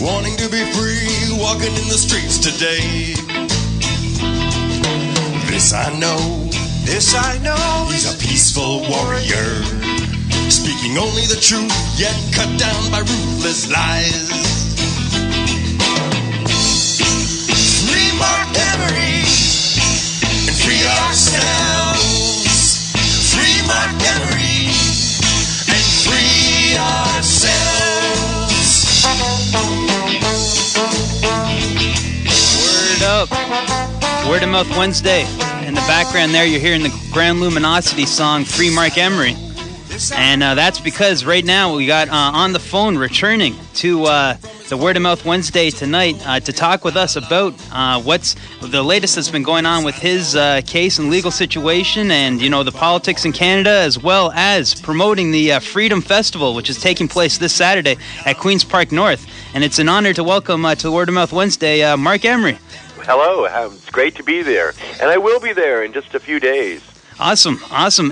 wanting to be free, walking in the streets today. This I know, he's a peaceful warrior, speaking only the truth, yet cut down by ruthless lies. Free Marc Emery, and free ourselves. Free Marc Emery, and free ourselves. Word up. Word of Mouth Wednesday. In the background there, you're hearing the Grand Luminosity song, Free Marc Emery. And that's because right now we got on the phone returning to the Word of Mouth Wednesday tonight to talk with us about what's the latest that's been going on with his case and legal situation, and, you know, the politics in Canada, as well as promoting the Freedom Festival, which is taking place this Saturday at Queen's Park North. And it's an honor to welcome to the Word of Mouth Wednesday, Marc Emery. Hello, it's great to be there, and I will be there in just a few days. Awesome.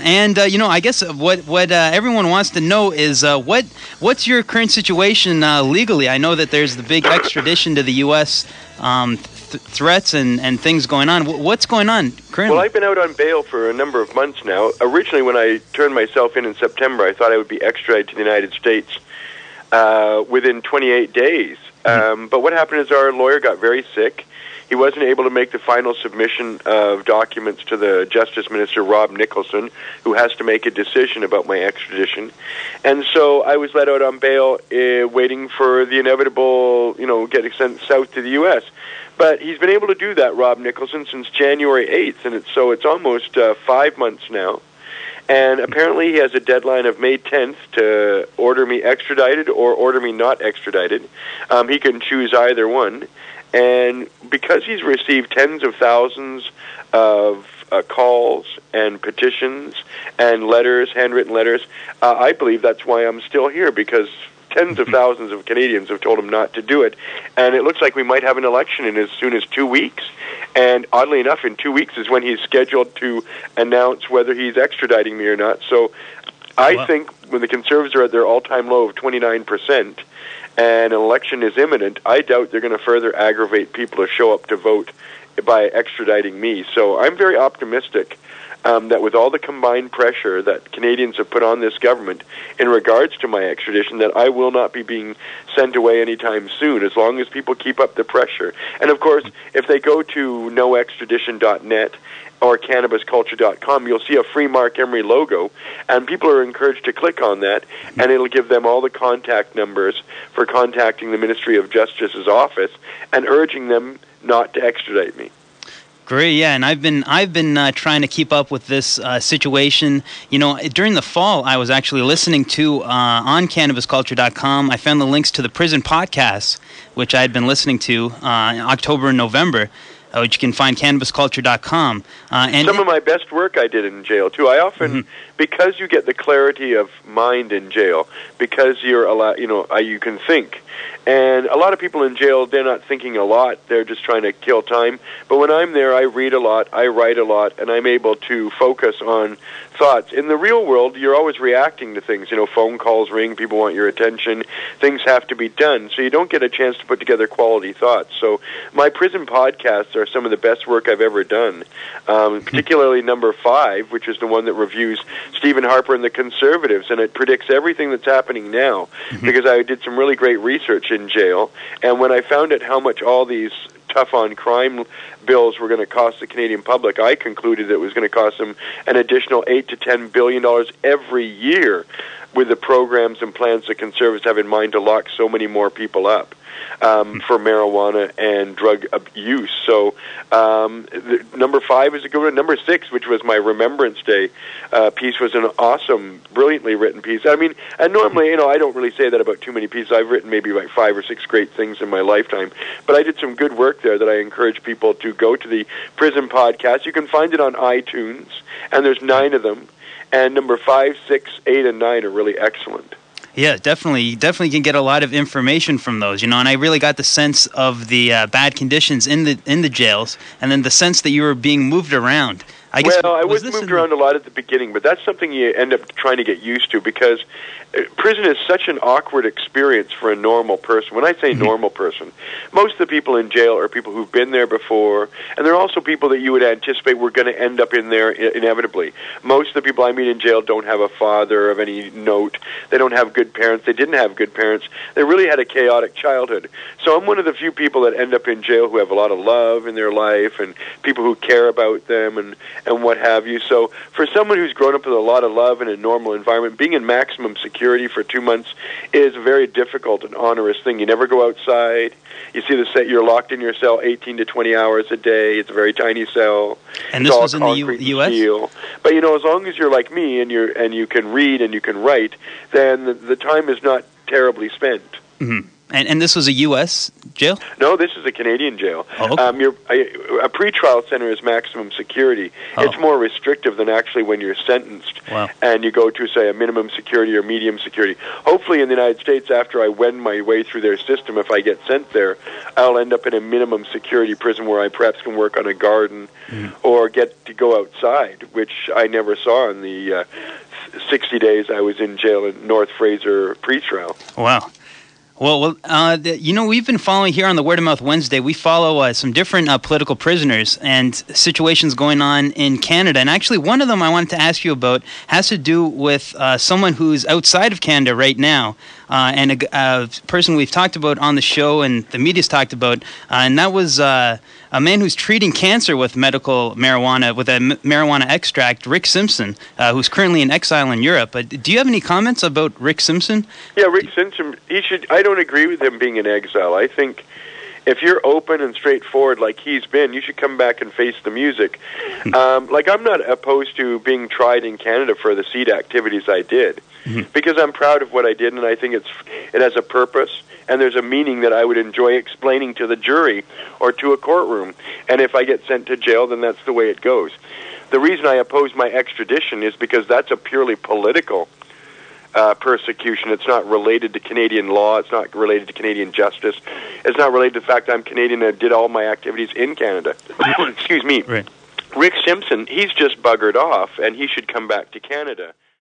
And you know, I guess what everyone wants to know is what's your current situation legally? I know that there's the big extradition to the U.S. Threats and things going on. What's going on currently? Well, I've been out on bail for a number of months now. Originally, when I turned myself in September, I thought I would be extradited to the United States within 28 days. But what happened is our lawyer got very sick. He wasn't able to make the final submission of documents to the Justice Minister, Rob Nicholson, who has to make a decision about my extradition. And so I was let out on bail, waiting for the inevitable, getting sent south to the U.S. But he's been able to do that, Rob Nicholson, since January 8th, and it's almost 5 months now. And apparently he has a deadline of May 10th to order me extradited or order me not extradited. He can choose either one. And because he's received tens of thousands of calls and petitions and letters, handwritten letters, I believe that's why I'm still here, because tens of thousands of Canadians have told him not to do it. And it looks like we might have an election in as soon as 2 weeks. And oddly enough, in 2 weeks is when he's scheduled to announce whether he's extraditing me or not. So I think when the Conservatives are at their all-time low of 29%, and an election is imminent, I doubt they're going to further aggravate people to show up to vote by extraditing me. So I'm very optimistic that with all the combined pressure that Canadians have put on this government in regards to my extradition, that I will not be being sent away anytime soon, as long as people keep up the pressure. And of course, if they go to noextradition.net or cannabisculture.com, you'll see a free Marc Emery logo, and people are encouraged to click on that, and it'll give them all the contact numbers for contacting the Ministry of Justice's office and urging them not to extradite me. Great, yeah, and I've been trying to keep up with this situation. You know, during the fall, I was actually listening to on cannabisculture.com. I found the links to the prison podcasts, which I had been listening to in October and November, which you can find cannabisculture.com. And some of my best work I did in jail too. I often, because you get the clarity of mind in jail, because you're allowed, you can think. And a lot of people in jail, they're not thinking a lot. They're just trying to kill time. But when I'm there, I read a lot, I write a lot, and I'm able to focus on thoughts. In the real world, you're always reacting to things. Phone calls ring, people want your attention, things have to be done. So you don't get a chance to put together quality thoughts. So my prison podcasts are some of the best work I've ever done, particularly number 5, which is the one that reviews Stephen Harper and the Conservatives, and it predicts everything that's happening now, because I did some really great research in jail, and when I found out how much all these tough-on-crime bills were going to cost the Canadian public, I concluded it was going to cost them an additional $8 to $10 billion every year with the programs and plans the Conservatives have in mind to lock so many more people up for marijuana and drug abuse. So number 5 is a good one. Number 6, which was my Remembrance Day piece, was an awesome, brilliantly written piece. I mean, and normally, I don't really say that about too many pieces. I've written maybe like 5 or 6 great things in my lifetime, but I did some good work there that I encourage people to go to the Prison Podcast. You can find it on iTunes, and there's 9 of them. And number 5, 6, 8, and 9 are really excellent. Yeah, definitely. You definitely can get a lot of information from those, and I really got the sense of the bad conditions in the jails, and then the sense that you were being moved around I guess, well, I was moved around a lot at the beginning, but that's something you end up trying to get used to because prison is such an awkward experience for a normal person. When I say normal person, most of the people in jail are people who've been there before, and they're also people that you would anticipate were going to end up in there inevitably. Most of the people I meet in jail don't have a father of any note. They don't have good parents. They didn't have good parents. They really had a chaotic childhood. So I'm one of the few people that end up in jail who have a lot of love in their life and people who care about them and what have you. So for someone who's grown up with a lot of love in a normal environment, being in maximum security for 2 months is a very difficult and onerous thing. You never go outside. You see the set. You're locked in your cell 18 to 20 hours a day. It's a very tiny cell. And this was in the U.S.? But, you know, as long as you're like me and you can read and you can write, then the time is not terribly spent. Mm-hmm. And this was a U.S. jail? No, this is a Canadian jail. Oh, okay. A pretrial center is maximum security. Oh. It's more restrictive than actually when you're sentenced. Wow. And you go to, say, a minimum security or medium security. Hopefully in the United States, after I wend my way through their system, if I get sent there, I'll end up in a minimum security prison where I perhaps can work on a garden or get to go outside, which I never saw in the 60 days I was in jail in North Fraser pretrial. Wow. Well, you know, we've been following here on the Word of Mouth Wednesday. We follow some different political prisoners and situations going on in Canada. And actually, one of them I wanted to ask you about has to do with someone who's outside of Canada right now, and a person we've talked about on the show and the media's talked about, and that was a man who's treating cancer with medical marijuana, with a marijuana extract, Rick Simpson, who's currently in exile in Europe. Do you have any comments about Rick Simpson? Yeah, Rick Simpson, I don't agree with him being in exile. I think if you're open and straightforward like he's been, you should come back and face the music. Like, I'm not opposed to being tried in Canada for the seed activities I did, because I'm proud of what I did, and I think it has a purpose, and there's a meaning that I would enjoy explaining to the jury or to a courtroom. And if I get sent to jail, then that's the way it goes. The reason I oppose my extradition is because that's a purely political persecution. It's not related to Canadian law. It's not related to Canadian justice. It's not related to the fact I'm Canadian and did all my activities in Canada. Excuse me. Right. Rick Simpson, he's just buggered off, and he should come back to Canada.